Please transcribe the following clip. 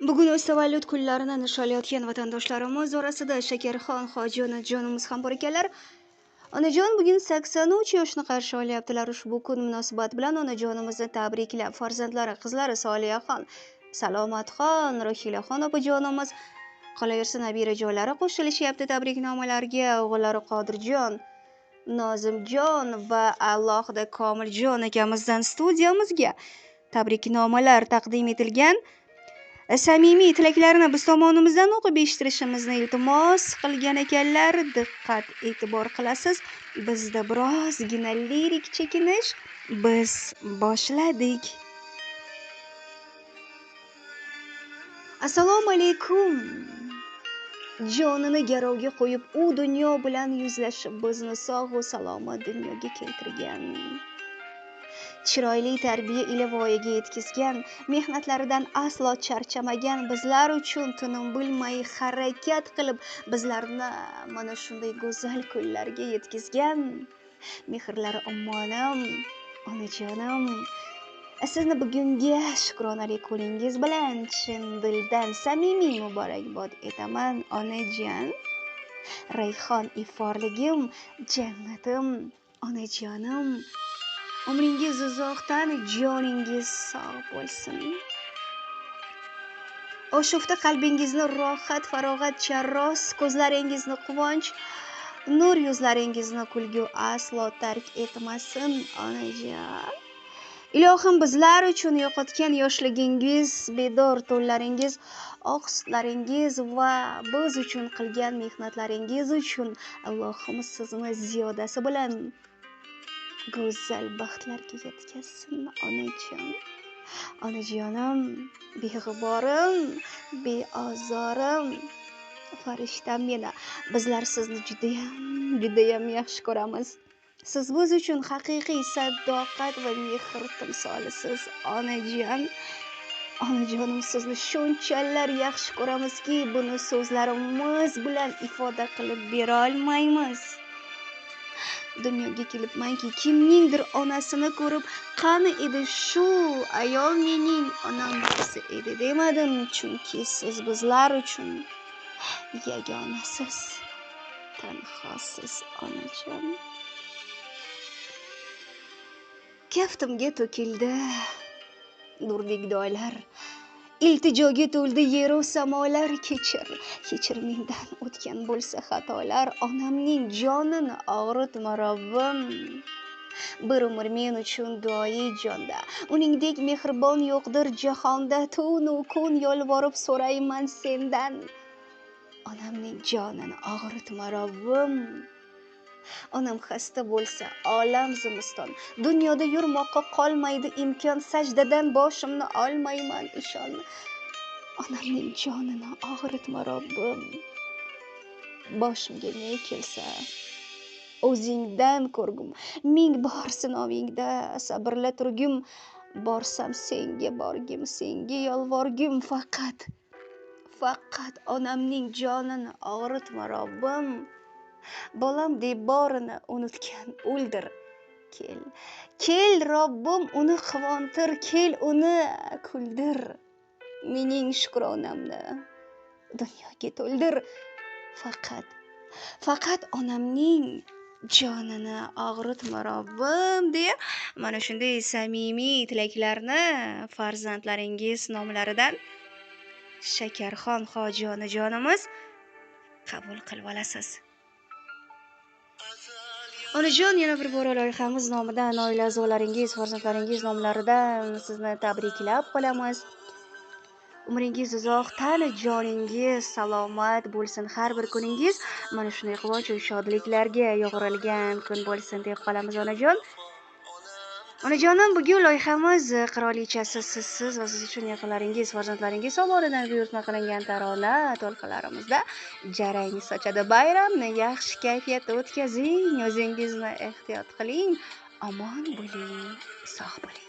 Bugun o'z tavallud kunlarini nishonlayotgan vatandoshlarimiz orasida Shakarxon hoji onajonimiz ham bor ekanlar. Onajon bugun 83 yoshni qarshi olyaptilar. Ushbu kun munosabati bilan onajonimizni tabriklab, farzandlari, qizlari Soliyaxon, Salomatxon, Ruhilaxon opajonimiz, qolaversa nabirajonlari qo'shilishyapti tabriknomalarga. O'g'illari Qodirjon, Nozimjon va alohida Komiljon akamizdan studiyamizga tabriknomalar taqdim etilgan. Samimiy tilaklarini biz tomonimizdan o'qib eshittirishimizni iltimos qilgan ekanlar. Diqqat e'tibor qilasiz. Bizda birozgina lirik chekinish. Biz boshladik. Assalomu alaykum. Jonini garovga qo'yib, u dunyo bilan yuzlashib, bizni sog' va salomat dunyoga keltirgan. Chiroyli tarbiya ila voyaga yetkazgan, mehnatlaridan aslo charchamagan, bizlar uchun tinim bilmay harakat qilib, bizlarni mana shunday go'zal kunlarga yetkazgan mehrlari ommonam, onajonim. Sizni bugungi shukronalik kuningiz bilan chin dildan samimiy muborakbod etaman, onajon. Rayhon iforligim, jannatim, onajonim. Umringiz uzoqdan, joningiz sog' bo'lsin. Oshufta qalbingizni rohat, farog'at, charros, ko'zlaringizni quvonch, nur yuzlaringizni kulgu aslo tark etmasin, onajon. Ilohim bizlar uchun yo'qotgan yoshligingiz, bedor tunlaringiz, oq sutlaringiz va biz uchun qilgan mehnatlaringiz uchun Allohim sizni ziyodasi bilan go'zal baxtlarga yetkazsin, onajon. Onajonim, beg'uborim, beozorim, farishtam meni. Bizlar sizni judayam yaxshi ko'ramiz. Siz biz uchun haqiqiy sadoqat va mehr timsolisiz, onajon. Onajonim, sizni shunchalar yaxshi ko'ramizki, buni so'zlarimiz bilan ifoda qilib bera olmaymiz. Dunyoga kelibmanki, kimningdir onasini ko'rib, qani edi shu ayol mening onamsi edi demadim, chunki siz bizlar uchun yagonasiz, tanhosiz, onajon. Kaftimga to'kildi nurdek doylar, iltijoga to'ldi yeru samolar. Kechir mendan o'tgan bo'lsa xatolar, onamning jonini og'ritma Robbim. Bir umr men uchun duoyi jonda, uningdek mehribon yo'qdir jahonda. Tunu kun yolvorib so'rayman sendan, onamning jonini og'ritma Robbim. Onam xasta bo'lsa olam zimiston, dunyoda yurmoqqa qolmaydi imkon, sajdadan boshimni olmayman ishon. Onamning jonini og'ritma Robbim. Boshimga ne kelsa o'zingdan ko'rgum, ming bor sinovingda sabrla turgum. Borsam senga borgim, senga yolvorgim, faqat onamning jonini og'ritma Robbim. Bolam deb borini unutgan o'ldir. Kel Robbim, uni quvontir, kel uni kuldir. Mening shukronamni dunyoga to'ldir. Faqat onamning jonini og'ritma Robbim deya mana shunday samimiy tilaklarni farzandlaringiz nomlaridan Shakarxon hoji onajonimiz qabul qilib olasiz. Onajon, yana bir bora loyihamiz nomidan oila a'zolaringiz, farzandlaringiz nomlaridan sizni tabriklab qolamiz. Umringiz uzoq, tani joningiz salomat bo'lsin. Har bir kuningiz mana shunday quvonch va shodliklarga yo'g'rilgan kun bo'lsin deb qolamiz, onajon. Onajonim, bugun loyihamiz qirolichasi sizsiz va siz uchun yaqinlaringiz, farzandlaringiz tomonidan buyurtma qilingan tarona to'lqinlarimizda jarang sochadi. Bayramni yaxshi kayfiyatda o'tkazing, o'zingizni ehtiyot qiling, omon bo'ling, sog' bo'ling.